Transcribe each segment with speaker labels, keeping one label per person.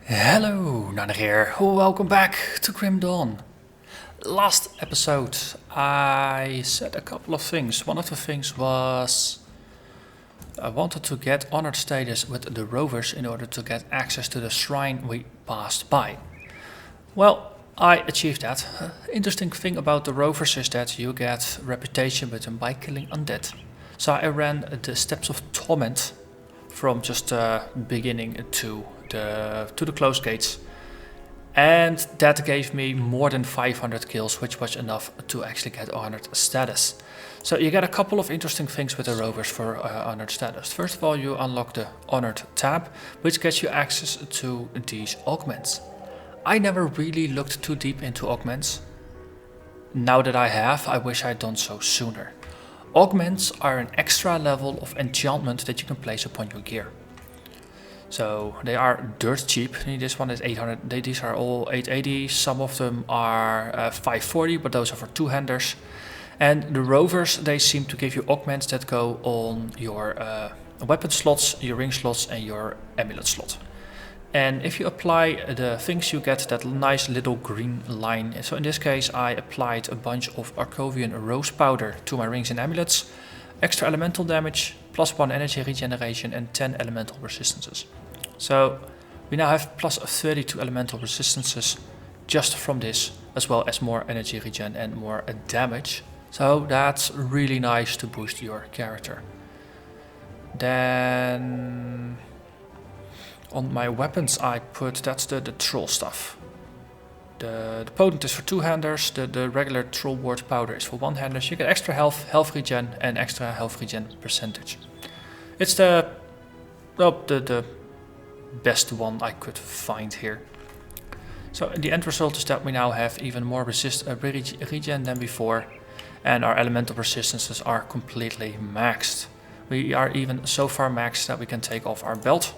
Speaker 1: Hello, Narnach here. Welcome back to Grim Dawn. Last episode, I said a couple of things. One of the things was I wanted to get honored status with the Rovers in order to get access to the shrine we passed by. Well, I achieved that. Interesting thing about the Rovers is that you get reputation with them by killing undead. So I ran the Steps of Torment from just the beginning to the closed gates, and that gave me more than 500 kills, which was enough to actually get honored status. So you get a couple of interesting things with the Rovers for honored status. First of all, you unlock the honored tab, which gets you access to these augments. I never really looked too deep into augments. Now that I have, I wish I'd done so sooner. Augments are an extra level of enchantment that you can place upon your gear. So they are dirt cheap. This one is 800. These are all 880. Some of them are 540, but those are for two-handers. And the Rovers, they seem to give you augments that go on your weapon slots, your ring slots, and your amulet slot. And if you apply the things, you get that nice little green line. So in this case, I applied a bunch of Arcovian rose powder to my rings and amulets, extra elemental damage, +1 energy regeneration, and 10 elemental resistances. So we now have plus 32 elemental resistances just from this, as well as more energy regen and more damage. So that's really nice to boost your character. Then on my weapons I put, that's the troll stuff. The potent is for two-handers, the regular troll ward powder is for one-handers. You get extra health regen, and extra health regen percentage. It's the best one I could find here. So the end result is that we now have even more regen than before, and our elemental resistances are completely maxed. We are even so far maxed that we can take off our belt,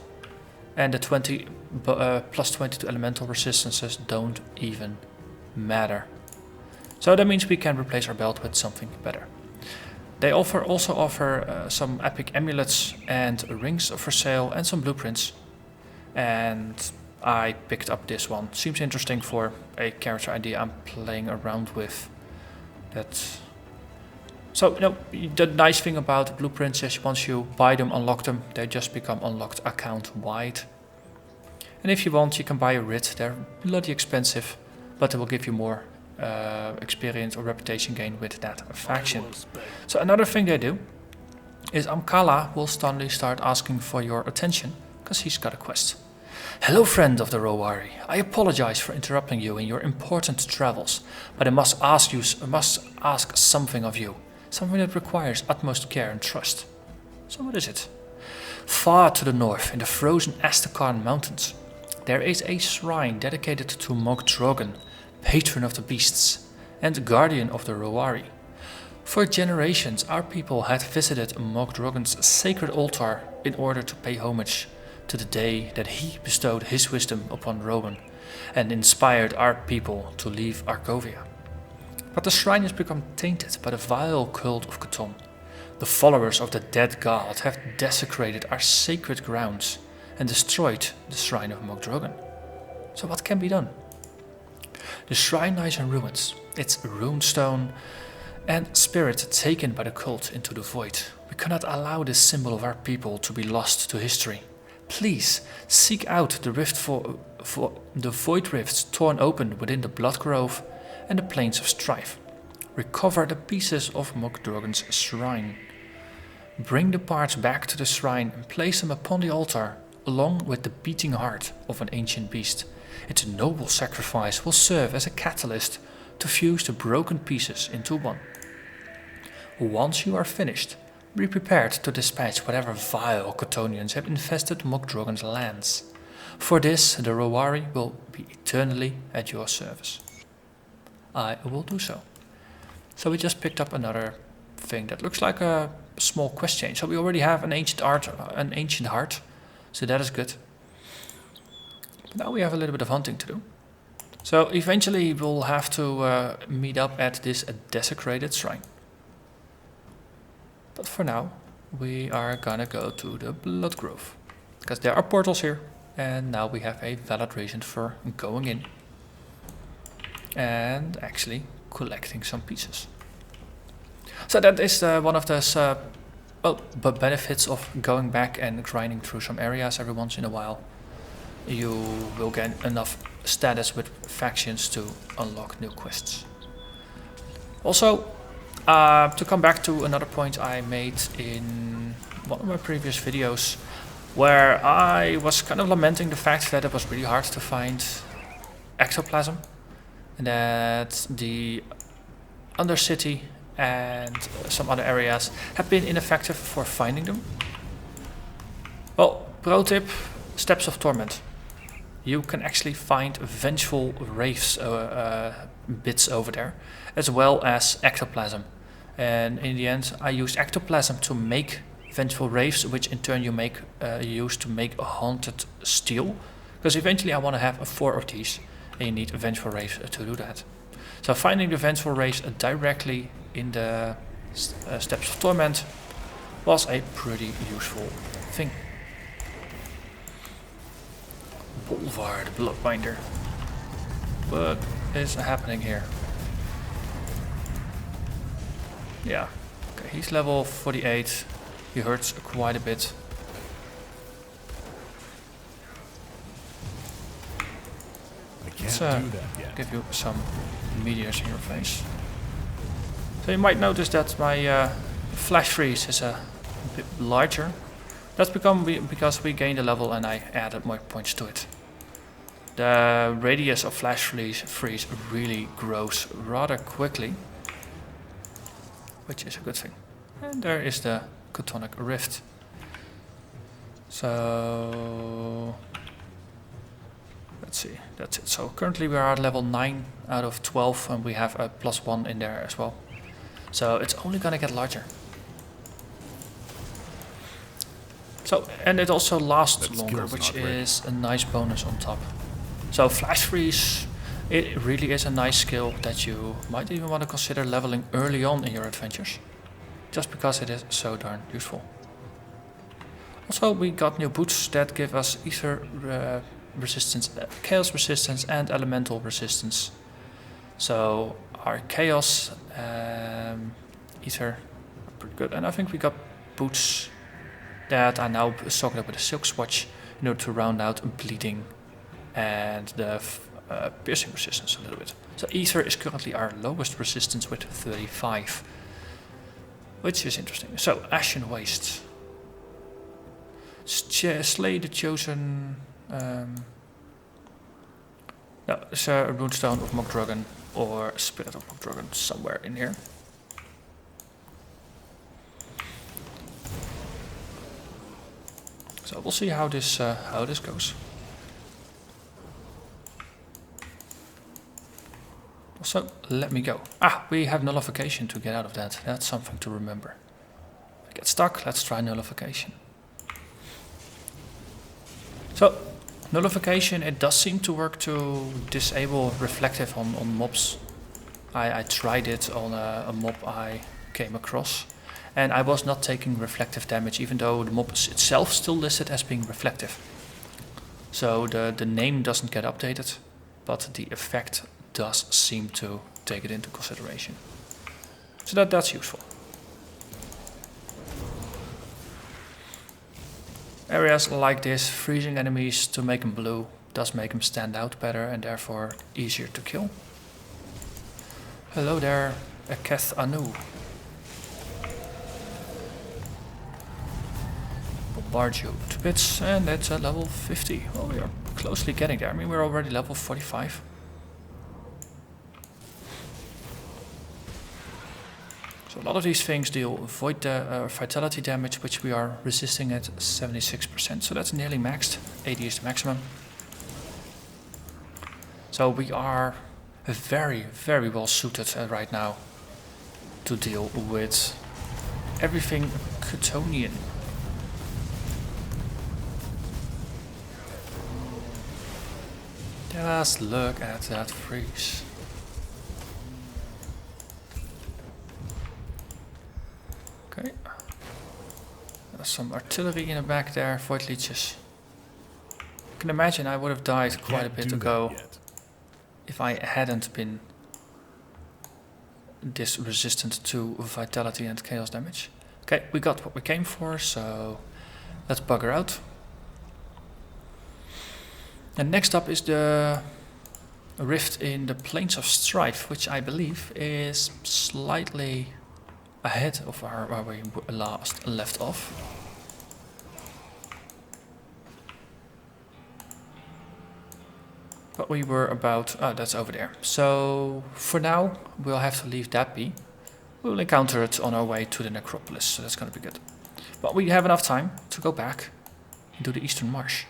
Speaker 1: and the plus 22 elemental resistances don't even matter. So that means we can replace our belt with something better. They also offer some epic amulets and rings for sale, and some blueprints. And I picked up this one. Seems interesting for a character idea I'm playing around with. So, the nice thing about blueprints is once you buy them, unlock them, they just become unlocked account-wide. And if you want, you can buy a writ. They're bloody expensive, but they will give you more experience or reputation gain with that faction. So another thing they do is Amkala will suddenly start asking for your attention, because he's got a quest. Hello, friend of the Rowari. I apologize for interrupting you in your important travels, but I must ask something of you. Something that requires utmost care and trust. So what is it? Far to the north, in the frozen Astakarn mountains, there is a shrine dedicated to Mogdrogan, patron of the beasts, and guardian of the Rowari. For generations, our people had visited Mogdrogan's sacred altar in order to pay homage to the day that he bestowed his wisdom upon Rowan and inspired our people to leave Arcovia. But the shrine has become tainted by the vile cult of Cthulhu. The followers of the dead god have desecrated our sacred grounds and destroyed the shrine of Mogdrogan. So what can be done? The shrine lies in ruins, its runestone and spirit taken by the cult into the void. We cannot allow this symbol of our people to be lost to history. Please seek out the the void rifts torn open within the Blood Grove and the Plains of Strife. Recover the pieces of Mogdrogan's shrine. Bring the parts back to the shrine and place them upon the altar, along with the beating heart of an ancient beast. Its noble sacrifice will serve as a catalyst to fuse the broken pieces into one. Once you are finished, be prepared to dispatch whatever vile Chthonians have infested Mogdrogan's lands. For this, the Rowari will be eternally at your service. I will do so. So we just picked up another thing that looks like a small quest change. So we already have an ancient heart, so that is good. But now we have a little bit of hunting to do. So eventually we'll have to meet up at this desecrated shrine. But for now, we are gonna go to the Blood Grove, because there are portals here, And now we have a valid reason for going in and actually collecting some pieces. So that is one of those benefits of going back and grinding through some areas every once in a while. You will gain enough status with factions to unlock new quests. Also, to come back to another point I made in one of my previous videos, where I was kind of lamenting the fact that it was really hard to find ectoplasm, and that the Undercity and some other areas have been ineffective for finding them. Well, pro tip, Steps of Torment. You can actually find vengeful wraiths bits over there, as well as ectoplasm. And in the end, I used ectoplasm to make vengeful wraiths, which in turn you use to make a haunted steel. Because eventually I want to have 4 of these, and you need a vengeful wraith to do that. So finding the vengeful wraiths directly in the Steps of Torment was a pretty useful thing. Bolvar, the Bloodbinder. What is happening here? Yeah, okay, he's level 48. He hurts quite a bit. Let's give you some meteors in your face. So you might notice that my flash freeze is a bit larger. That's because we gained a level and I added more points to it. The radius of flash freeze really grows rather quickly, which is a good thing. And there is the Chthonic Rift. So let's see, that's it. So currently we are at level 9 out of 12 and we have a +1 in there as well. So it's only gonna get larger. So, and it also lasts longer, which is a nice bonus on top. So Flash Freeze, it really is a nice skill that you might even want to consider leveling early on in your adventures. Just because it is so darn useful. Also, we got new boots that give us ether resistance, chaos resistance and elemental resistance. So our chaos ether are pretty good. And I think we got boots that are now soaked up with a silk swatch in order to round out bleeding and the piercing resistance a little bit. So ether is currently our lowest resistance with 35, which is interesting. So Ashen Waste, slay the chosen. No, it's a runestone of Mokdragon or Spirit of Mokdragon somewhere in here. So we'll see how this goes. Also, let me go. Ah, we have nullification to get out of that. That's something to remember. If I get stuck, let's try nullification. So, nullification, it does seem to work to disable reflective on mobs. I tried it on a mob I came across. And I was not taking reflective damage, even though the mob itself still listed as being reflective. So the name doesn't get updated, but the effect does seem to take it into consideration. So that's useful. Areas like this, freezing enemies to make them blue, does make them stand out better and therefore easier to kill. Hello there, Aketh Anu. Bombard you to bits, and that's at level 50. Well, we are closely getting there. I mean, we're already level 45. So a lot of these things deal void vitality damage, which we are resisting at 76%. So that's nearly maxed. 80 is the maximum. So we are very, very well suited right now to deal with everything Chthonian. Just look at that freeze. Okay. There's some artillery in the back there, void leeches. can imagine I would have died quite a bit ago if I hadn't been this resistant to vitality and chaos damage. Okay, we got what we came for, so let's bugger out. And next up is the rift in the Plains of Strife, which I believe is slightly ahead of where we last left off. But we were about, oh, that's over there. So for now, we'll have to leave that be. We'll encounter it on our way to the necropolis, so that's gonna be good. But we have enough time to go back into the Eastern Marsh.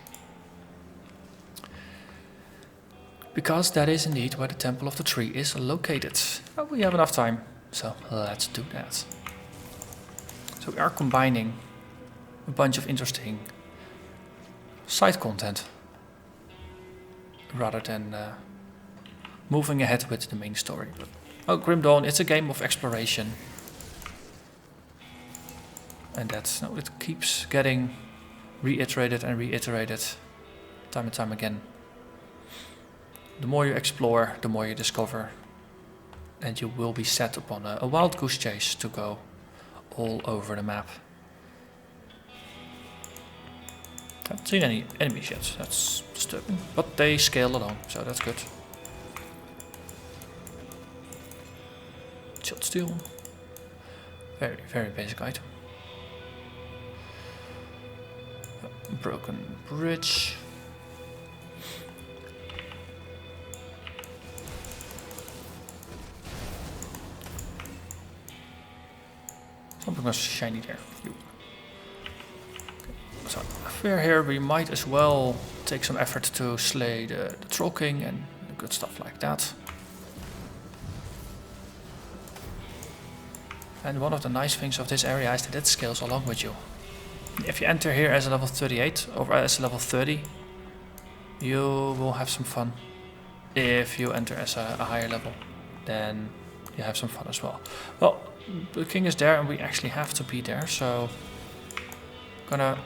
Speaker 1: Because that is indeed where the Temple of the Tree is located. But we have enough time, so let's do that. So we are combining a bunch of interesting side content rather than moving ahead with the main story. But, oh, Grim Dawn, it's a game of exploration. And that's, no, it keeps getting reiterated and reiterated time and time again. The more you explore, the more you discover. And you will be set upon a wild goose chase to go all over the map. Haven't seen any enemies yet, that's disturbing. But they scale along, so that's good. Shot steel. Very, very basic item. Broken bridge. Something was shiny there. So if we're here, we might as well take some effort to slay the Troll King and good stuff like that. And one of the nice things of this area is that it scales along with you. If you enter here as a level 38 or as a level 30, you will have some fun. If you enter as a higher level, then you have some fun as well. Well, the king is there and we actually have to be there, so I'm gonna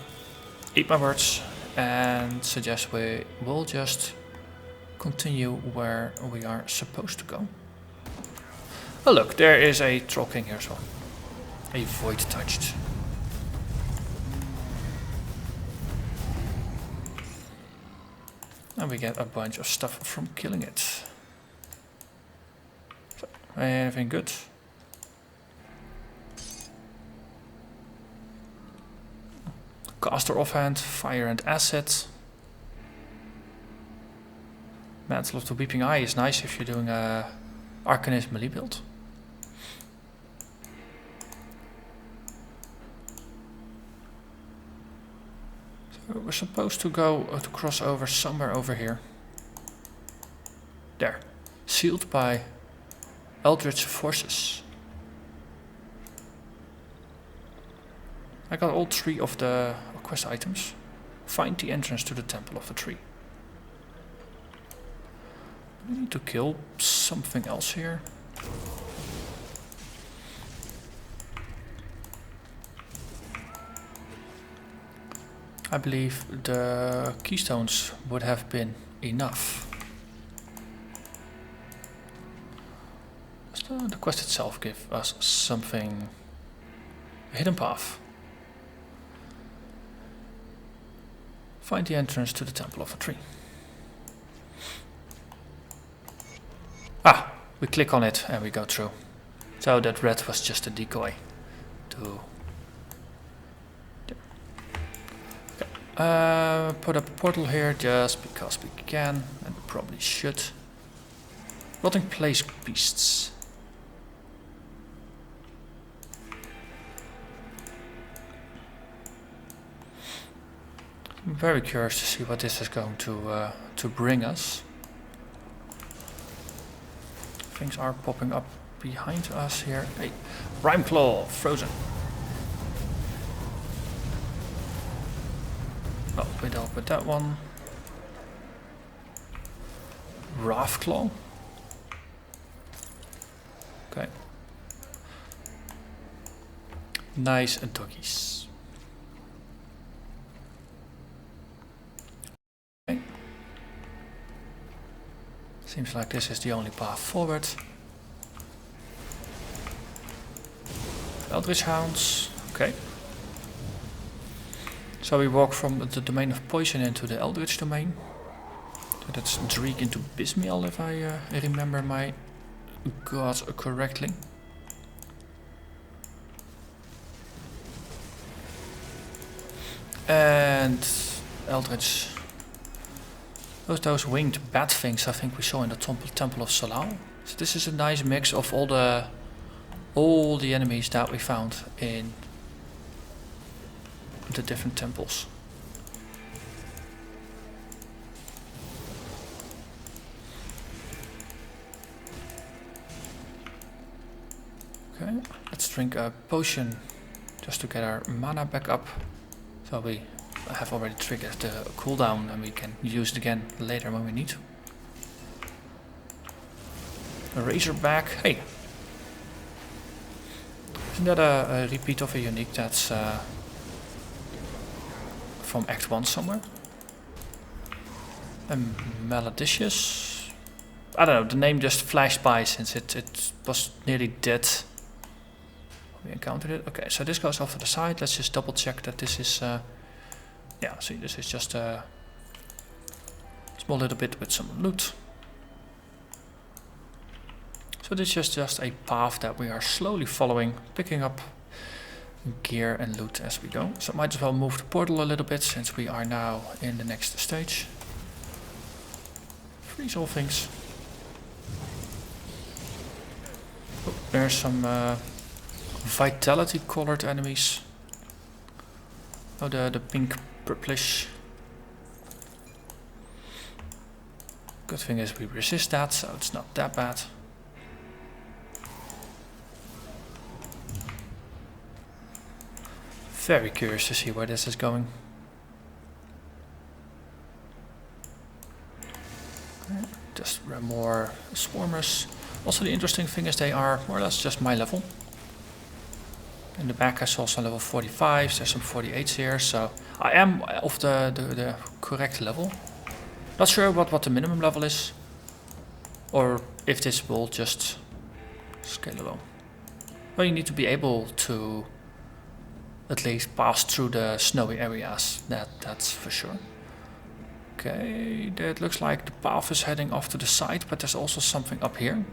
Speaker 1: eat my words and suggest we will just continue where we are supposed to go. Oh look, there is a Troll King here as well. A void touched. And we get a bunch of stuff from killing it. So, anything good? Caster offhand, fire and acid. Mantle of the Weeping Eye is nice if you're doing a Arcanist melee build. So we're supposed to go to cross over somewhere over here. There. Sealed by Eldritch forces. I got all 3 of the quest items. Find the entrance to the Temple of the Tree. We need to kill something else here. I believe the keystones would have been enough. Does the quest itself give us something? A hidden path. Find the entrance to the Temple of the Tree. Ah, we click on it and we go through. So that red was just a decoy to... put up a portal here just because we can, and we probably should. Rotting place beasts. I'm very curious to see what this is going to bring us. Things are popping up behind us here. Hey, Rime Claw, frozen. Oh, we dealt with that one. Wrath Claw. Okay. Nice doggies. Okay. Seems like this is the only path forward. Eldritch Hounds. Okay. So we walk from the domain of poison into the Eldritch domain. So that's Dreek into Bismiel, if I remember my gods correctly. And Eldritch. Those winged bat things I think we saw in the Temple of Solal. So this is a nice mix of all the enemies that we found in the different temples. Okay, let's drink a potion just to get our mana back up. So we have already triggered the cooldown and we can use it again later when we need to. A Razorback, hey! Isn't that a repeat of a unique that's from Act 1 somewhere? Maledicious? I don't know, the name just flashed by since it was nearly dead. We encountered it. Okay, so this goes off to the side. Let's just double check that this is... yeah, see, this is just a small little bit with some loot. So this is just a path that we are slowly following, picking up gear and loot as we go. So might as well move the portal a little bit since we are now in the next stage. Freeze all things. Oh, there's some vitality colored enemies. Oh, the pink purplish. Good thing is we resist that, so it's not that bad. Very curious to see where this is going. Just more swarmers. Also the interesting thing is they are more or less just my level. In the back I saw some level 45s, there's some 48s here, so I am of the correct level. Not sure what the minimum level is, or if this will just scale along. Well, you need to be able to at least pass through the snowy areas, that's for sure. Okay, that looks like the path is heading off to the side, but there's also something up here.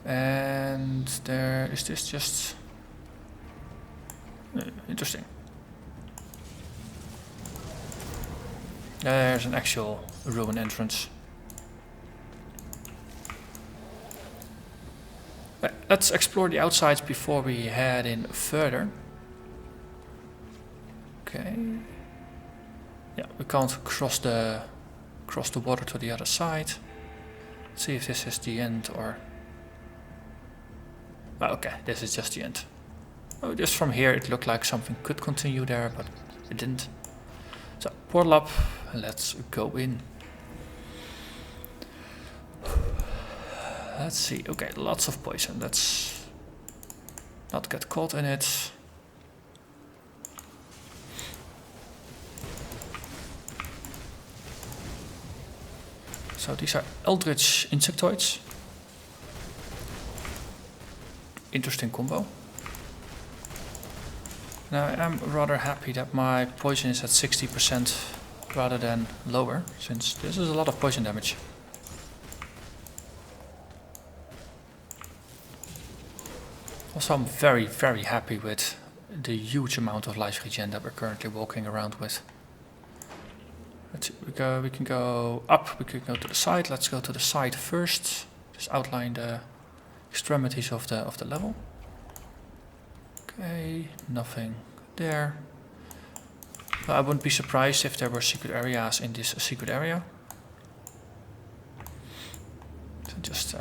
Speaker 1: And there is this just interesting. There's an actual ruin entrance. Let's explore the outsides before we head in further. Okay. Yeah, we can't cross the water to the other side. Let's see if this is the end or... Oh, okay, this is just the end. Oh, just from here it looked like something could continue there, but it didn't. So, portal up, and let's go in. Let's see, okay, lots of poison, let's not get caught in it. So these are eldritch insectoids. Interesting combo. Now I am rather happy that my poison is at 60% rather than lower, since this is a lot of poison damage. Also, I'm very, very happy with the huge amount of life regen that we're currently walking around with. Let's see, we can go up, we can go to the side. Let's go to the side first. Just outline the extremities of the level. Okay, nothing there. Well, I wouldn't be surprised if there were secret areas in this secret area. So just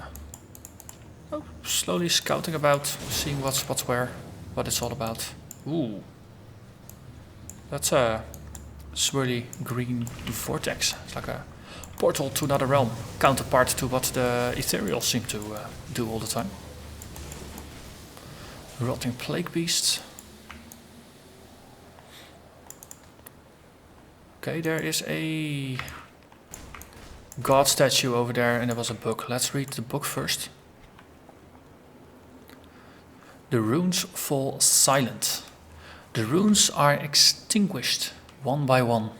Speaker 1: slowly scouting about, seeing what's where, what it's all about. Ooh, that's a swirly green vortex. It's like a portal to another realm, counterpart to what the ethereal seem to do all the time. Rotting plague beasts. Okay, there is a god statue over there, and there was a book. Let's read the book first. The runes fall silent. The runes are extinguished one by one,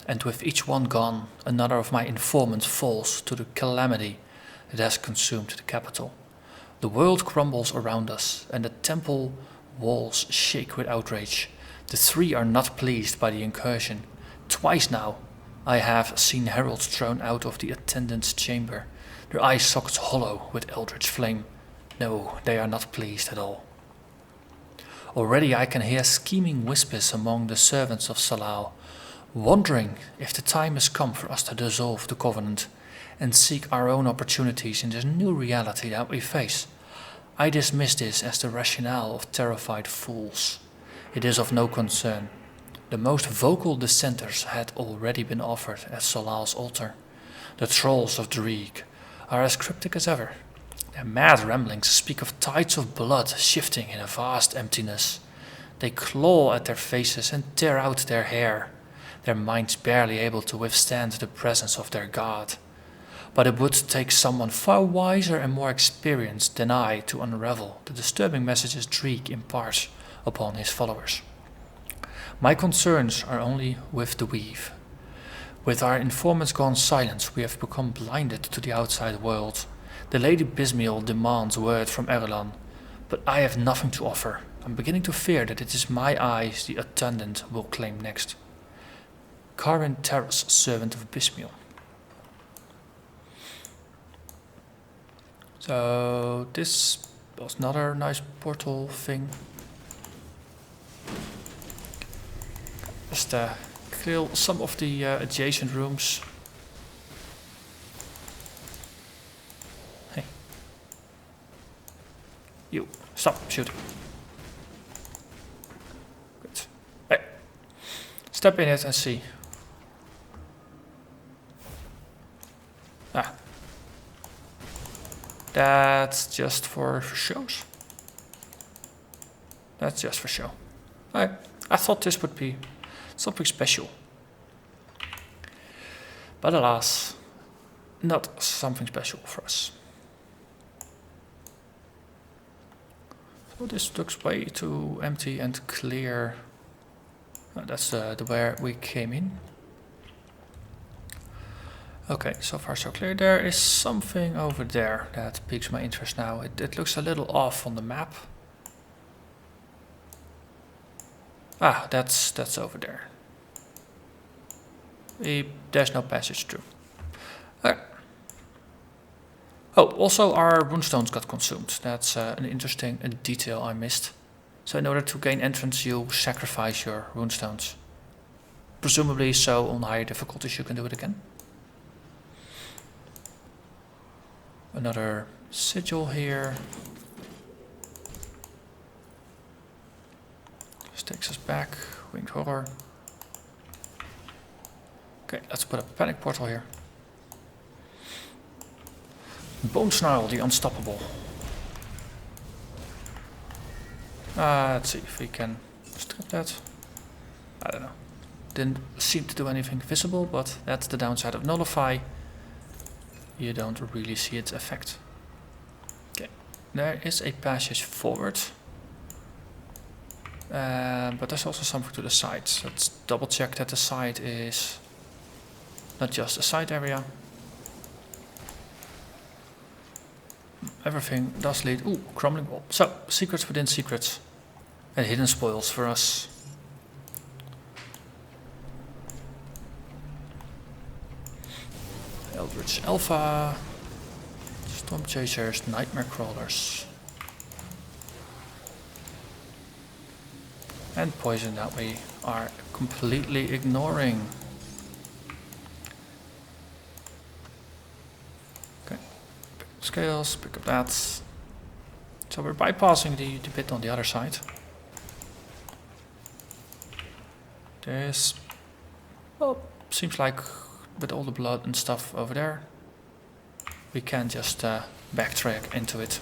Speaker 1: and with each one gone, another of my informants falls to the calamity that has consumed the capital. The world crumbles around us, and the temple walls shake with outrage. The three are not pleased by the incursion. Twice now I have seen heralds thrown out of the attendant's chamber, their eye sockets hollow with eldritch flame. No, they are not pleased at all. Already I can hear scheming whispers among the servants of Salal, wondering if the time has come for us to dissolve the covenant and seek our own opportunities in this new reality that we face. I dismiss this as the rationale of terrified fools. It is of no concern. The most vocal dissenters had already been offered at Salal's altar. The trolls of Dreeg are as cryptic as ever. Their mad ramblings speak of tides of blood shifting in a vast emptiness. They claw at their faces and tear out their hair, their minds barely able to withstand the presence of their god. But it would take someone far wiser and more experienced than I to unravel the disturbing messages Dreeg imparts upon his followers. My concerns are only with the weave. With our informants gone silent, we have become blinded to the outside world. The Lady Bismiel demands word from Erlan, but I have nothing to offer. I'm beginning to fear that it is my eyes the attendant will claim next. Karin Terrace, servant of Bismiel. So this was another nice portal thing. Just kill some of the adjacent rooms. Hey. You, stop shooting. Good. Hey. Step in it and see. Ah. That's just for shows. That's just for show. I thought this would be something special. But alas, not something special for us. So this looks way too empty and clear. That's the where we came in. Okay, so far so clear. There is something over there that piques my interest now. It looks a little off on the map. Ah, that's over there. There's no passage through. Oh, also our runestones got consumed. That's an interesting detail I missed. So in order to gain entrance, you sacrifice your runestones. Presumably so on higher difficulties you can do it again. Another sigil here. This takes us back. Winged Horror. Okay, let's put a panic portal here. Bone Snarl, the Unstoppable. Let's see if we can strip that. I don't know. Didn't seem to do anything visible, but that's the downside of Nullify. You don't really see its effect. Okay, there is a passage forward. But there's also something to the side. Let's double check that the side is not just a side area. Everything does lead... Ooh, crumbling wall. So, secrets within secrets. And hidden spoils for us. Eldritch Alpha. Storm Chasers, Nightmare Crawlers. And poison that we are completely ignoring. Okay, pick up scales, pick up that. So we're bypassing the bit on the other side. There's, well, seems like with all the blood and stuff over there, we can just backtrack into it.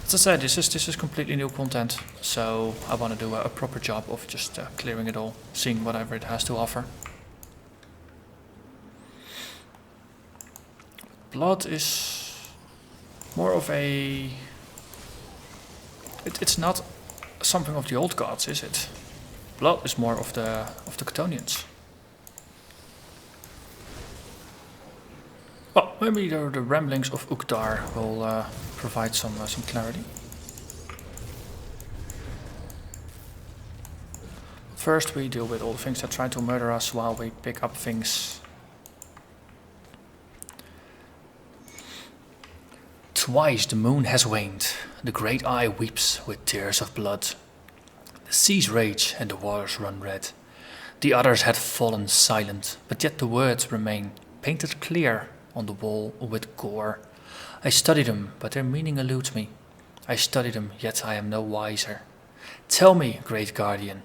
Speaker 1: As I said, this is completely new content, so I want to do a proper job of just clearing it all, seeing whatever it has to offer. blood is more of a... It's not something of the old gods, is it? Blood is more of the Chthonians. Well, maybe the ramblings of Uktar will provide some clarity. First we deal with all the things that try to murder us while we pick up things. Twice the moon has waned, the great eye weeps with tears of blood. The seas rage and the waters run red. The others had fallen silent, but yet the words remain, painted clear on the wall with gore. I study them, but their meaning eludes me. I study them, yet I am no wiser. Tell me, great guardian,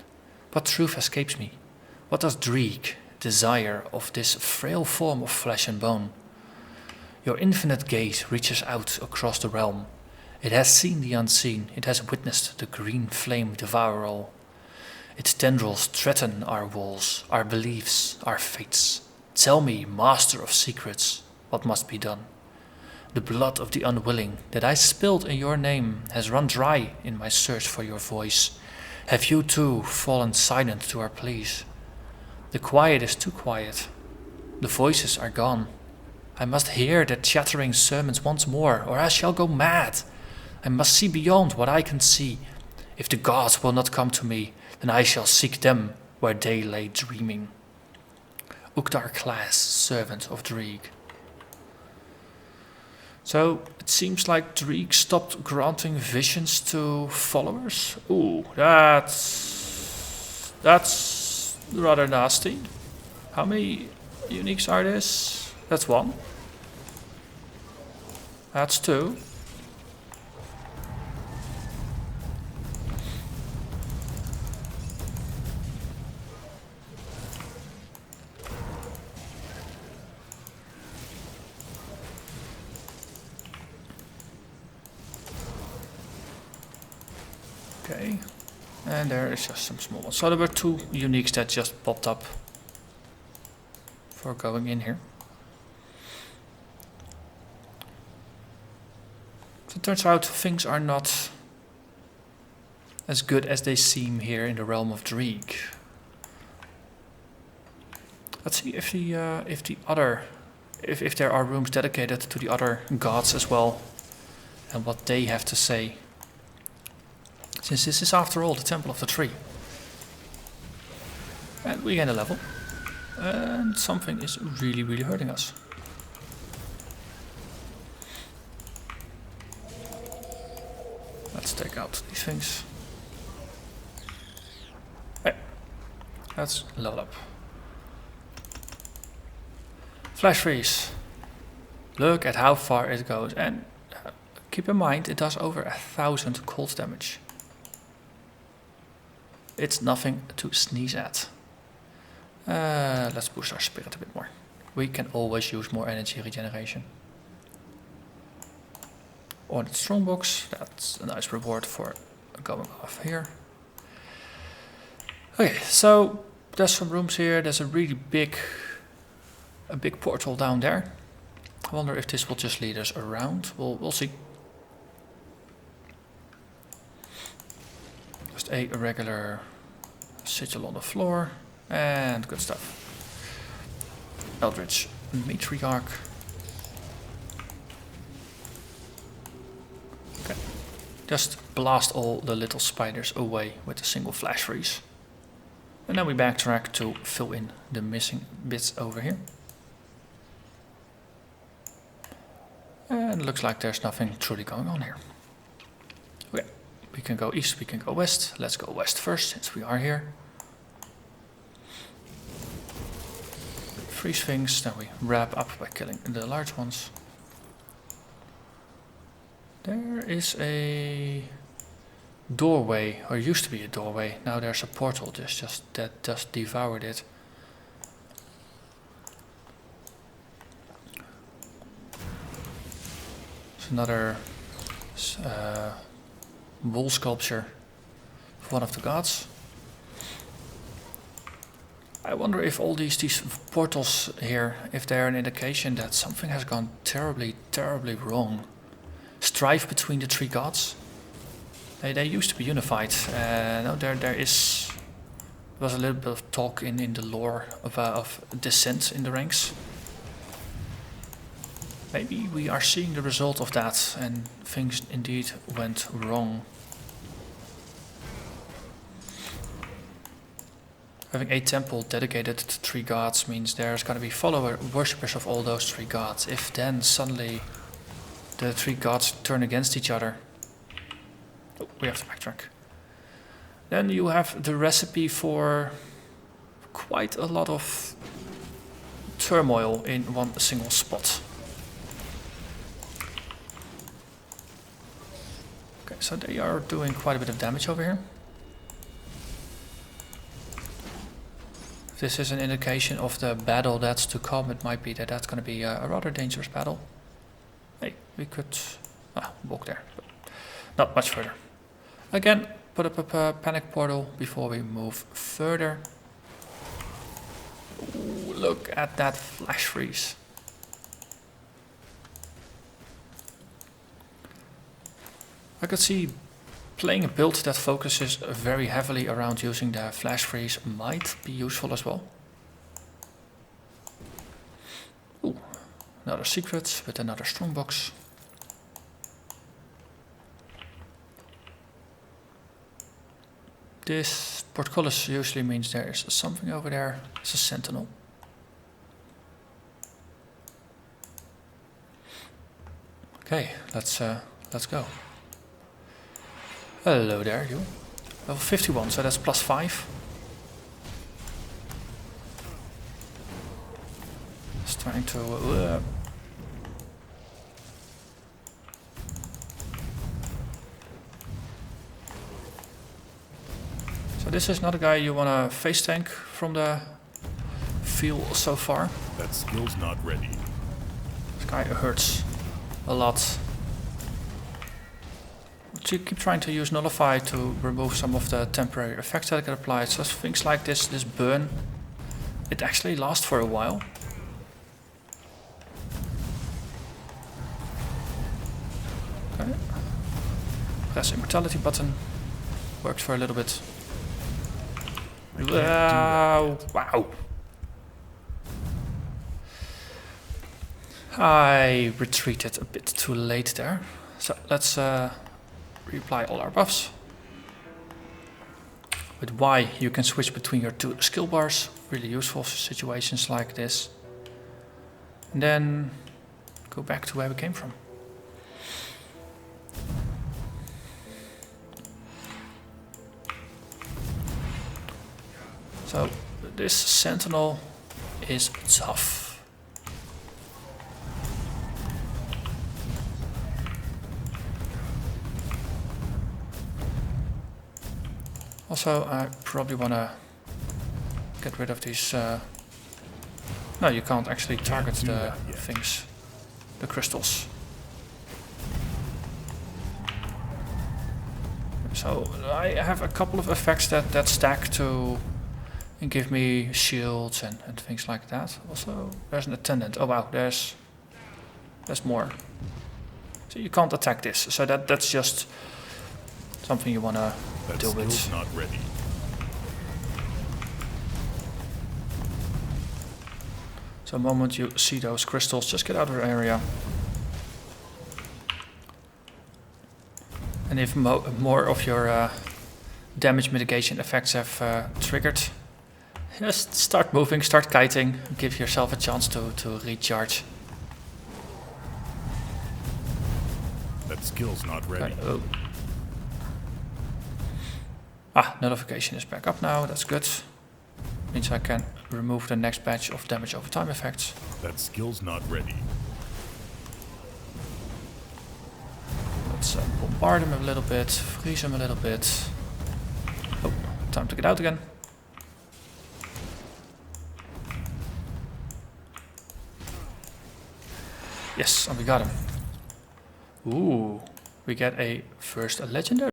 Speaker 1: what truth escapes me? What does Dreeg desire of this frail form of flesh and bone? Your infinite gaze reaches out across the realm. It has seen the unseen, it has witnessed the green flame devour all. Its tendrils threaten our walls, our beliefs, our fates. Tell me, master of secrets, what must be done? The blood of the unwilling that I spilled in your name has run dry in my search for your voice. Have you too fallen silent to our pleas? The quiet is too quiet. The voices are gone. I must hear their chattering sermons once more, or I shall go mad. I must see beyond what I can see. If the gods will not come to me, then I shall seek them where they lay dreaming. Uktar class, servant of Dreeg. So it seems like Dreeg stopped granting visions to followers. Ooh, that's rather nasty. How many uniques are this? That's one. That's two. Okay, and there is just some small ones. So there were two uniques that just popped up for going in here. So it turns out things are not as good as they seem here in the realm of Dreeg. Let's see if there are rooms dedicated to the other gods as well, and what they have to say. Since this is after all the Temple of the Tree. And we gain a level. And something is really, really hurting us. Let's take out these things. Hey, let's level up. Flash freeze. Look at how far it goes. And keep in mind, it does over 1000 cold damage. It's nothing to sneeze at. Let's boost our spirit a bit more. We can always use more energy regeneration. Ornate strongbox, that's a nice reward for going off here. Okay, so there's some rooms here. There's a really big portal down there. I wonder if this will just lead us around. We'll see. Just a regular sigil on the floor and good stuff. Eldritch Matriarch. Okay. Just blast all the little spiders away with a single flash freeze. And then we backtrack to fill in the missing bits over here. And it looks like there's nothing truly going on here. Okay, we can go east, we can go west. Let's go west first, since we are here. Freeze things, then we wrap up by killing the large ones. There is a doorway, or used to be a doorway. Now there's a portal that just devoured it. It's another wall sculpture of one of the gods. I wonder if all these portals here, if they're an indication that something has gone terribly, terribly wrong. Strife between the three gods. They used to be unified. No, there was a little bit of talk in the lore of dissent in the ranks. Maybe we are seeing the result of that, and things indeed went wrong. Having a temple dedicated to three gods means there's going to be worshippers of all those three gods. If then suddenly the three gods turn against each other, oh, we have to backtrack. Then you have the recipe for quite a lot of turmoil in one single spot. Okay, so they are doing quite a bit of damage over here. This is an indication of the battle that's to come. It might be that that's going to be a rather dangerous battle. Hey, we could walk there, but not much further. Again, put up a panic portal before we move further. Ooh, look at that flash freeze. I could see playing a build that focuses very heavily around using the flash freeze might be useful as well. Ooh, another secret with another strongbox. This portcullis usually means there is something over there. It's a sentinel. Okay, let's go. Hello there, you. Level 51, so that's +5. Just trying to... So this is not a guy you want to face tank from the feel so far.
Speaker 2: That skill's not ready.
Speaker 1: This guy hurts a lot. So you keep trying to use Nullify to remove some of the temporary effects that get applied. So things like this burn, it actually lasts for a while. Okay. Press immortality button. Works for a little bit. Wow! Wow! I retreated a bit too late there. So let's reapply all our buffs. With Y you can switch between your two skill bars, really useful for situations like this. And then go back to where we came from. So this sentinel is tough. Also, I probably want to get rid of these... No, you can't actually target the things, the crystals. So I have a couple of effects that stack to give me shields and things like that. Also, there's an attendant. Oh wow, there's more. So you can't attack this. So that's just something you want to deal with.
Speaker 2: Not ready.
Speaker 1: So the moment you see those crystals, just get out of the area. And if more of your damage mitigation effects have triggered, just start moving, start kiting, give yourself a chance to recharge.
Speaker 2: That skill's not ready.
Speaker 1: Okay. Oh. Ah, nullification is back up now, that's good. Means I can remove the next batch of damage over time effects.
Speaker 2: That skill's not ready.
Speaker 1: Let's bombard him a little bit, freeze him a little bit. Oh, time to get out again. Yes, and we got him. Ooh, we get a first legendary.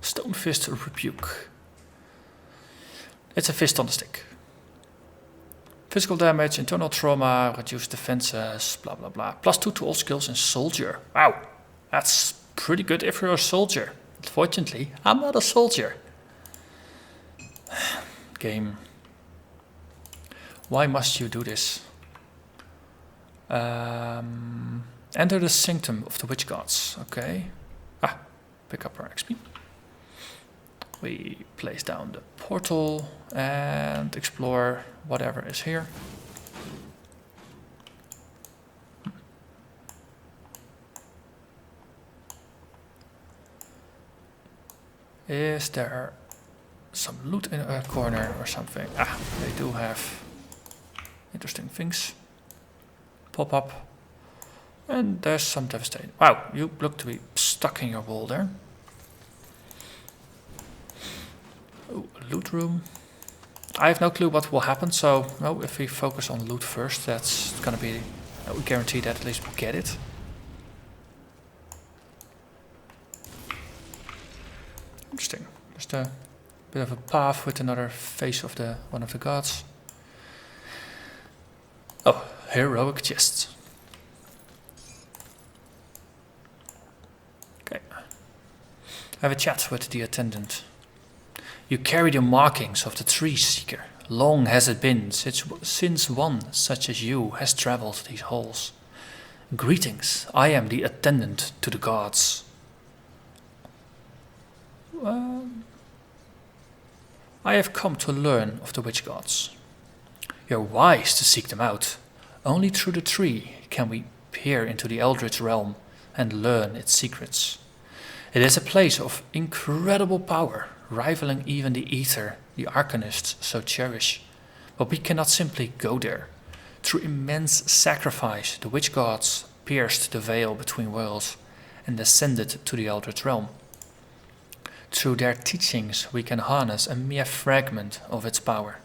Speaker 1: Stone Fist Rebuke. It's a fist on the stick. Physical damage, internal trauma, reduced defenses, blah blah blah. +2 to all skills in soldier. Wow, that's pretty good if you're a soldier. Unfortunately, I'm not a soldier. Game. Why must you do this? Enter the sanctum of the witch gods. Okay. Pick up our XP. We place down the portal and explore whatever is here. Is there some loot in a corner or something? They do have interesting things. Pop up. And there's some devastation. Wow, you look to be stuck in your wall there. Oh, a loot room. I have no clue what will happen, so if we focus on loot first, that's gonna be, we guarantee that at least we get it. Interesting. Just a bit of a path with another face of one of the gods. Oh, heroic chests. Okay. Have a chat with the attendant. You carry the markings of the tree seeker. Long has it been since one such as you has traveled these halls. Greetings, I am the attendant to the gods. I have come to learn of the witch gods. You're wise to seek them out. Only through the tree can we peer into the eldritch realm and learn its secrets. It is a place of incredible power, rivaling even the ether the Arcanists so cherish. But we cannot simply go there. Through immense sacrifice, the witch gods pierced the veil between worlds and ascended to the eldritch realm. Through their teachings, we can harness a mere fragment of its power,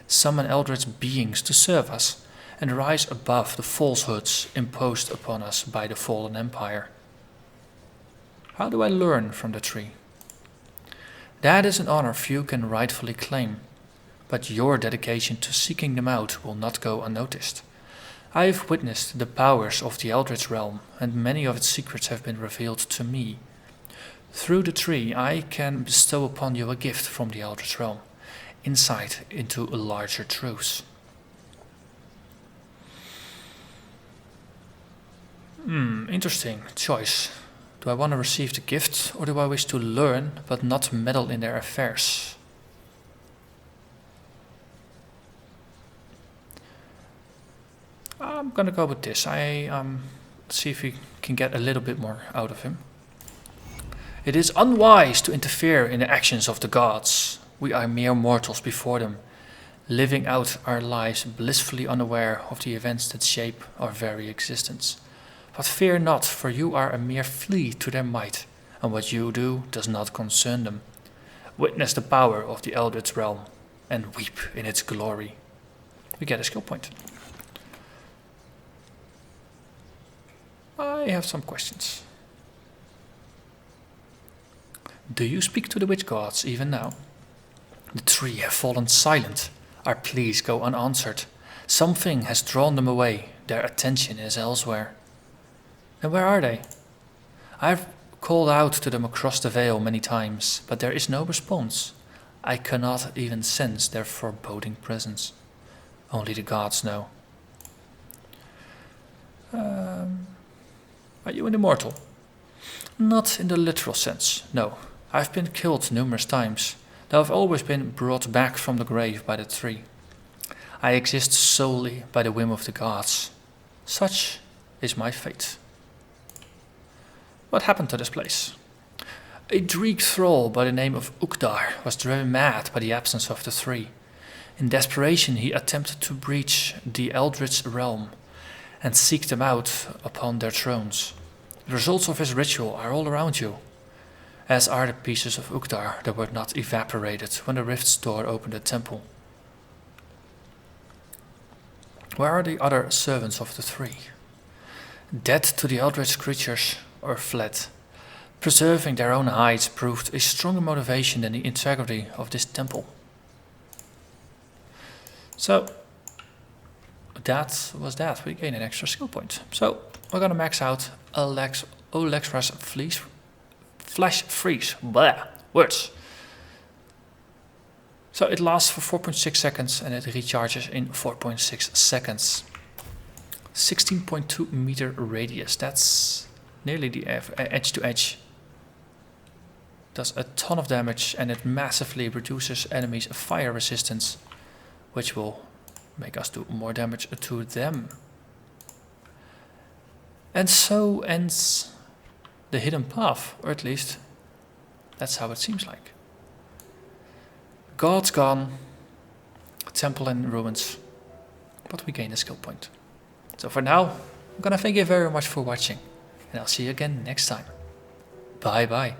Speaker 1: summon eldritch beings to serve us, and rise above the falsehoods imposed upon us by the fallen empire. How do I learn from the tree? That is an honor few can rightfully claim, but your dedication to seeking them out will not go unnoticed. I have witnessed the powers of the eldritch realm, and many of its secrets have been revealed to me. Through the tree, I can bestow upon you a gift from the eldritch realm, insight into larger truths. Interesting choice. Do I want to receive the gift, or do I wish to learn but not meddle in their affairs? I'm gonna go with this. See if we can get a little bit more out of him. It is unwise to interfere in the actions of the gods. We are mere mortals before them, living out our lives blissfully unaware of the events that shape our very existence. But fear not, for you are a mere flea to their might, and what you do does not concern them. Witness the power of the eldritch realm, and weep in its glory. We get a skill point. I have some questions. Do you speak to the witch gods even now? The three have fallen silent. Our pleas go unanswered. Something has drawn them away. Their attention is elsewhere. And where are they? I've called out to them across the veil many times, but there is no response. I cannot even sense their foreboding presence. Only the gods know. Are you an immortal? Not in the literal sense, no. I've been killed numerous times, though I've always been brought back from the grave by the tree. I exist solely by the whim of the gods. Such is my fate. What happened to this place? A Dreek thrall by the name of Ukdar was driven mad by the absence of the three. In desperation, he attempted to breach the eldritch realm and seek them out upon their thrones. The results of his ritual are all around you, as are the pieces of Ukdar that were not evaporated when the rift's door opened the temple. Where are the other servants of the three? Dead to the eldritch creatures or fled. Preserving their own hides proved a stronger motivation than the integrity of this temple. So that was that. We gain an extra skill point. So we're gonna max out Alexra's Flash Freeze. Blah, words. So it lasts for 4.6 seconds and it recharges in 4.6 seconds. 16.2 meter radius. That's nearly the edge to edge. Does a ton of damage and it massively reduces enemies' fire resistance, which will make us do more damage to them. And so ends the hidden path, or at least that's how it seems like. God's gone, temple in ruins, but we gain a skill point. So for now, I'm gonna thank you very much for watching, and I'll see you again next time. Bye bye.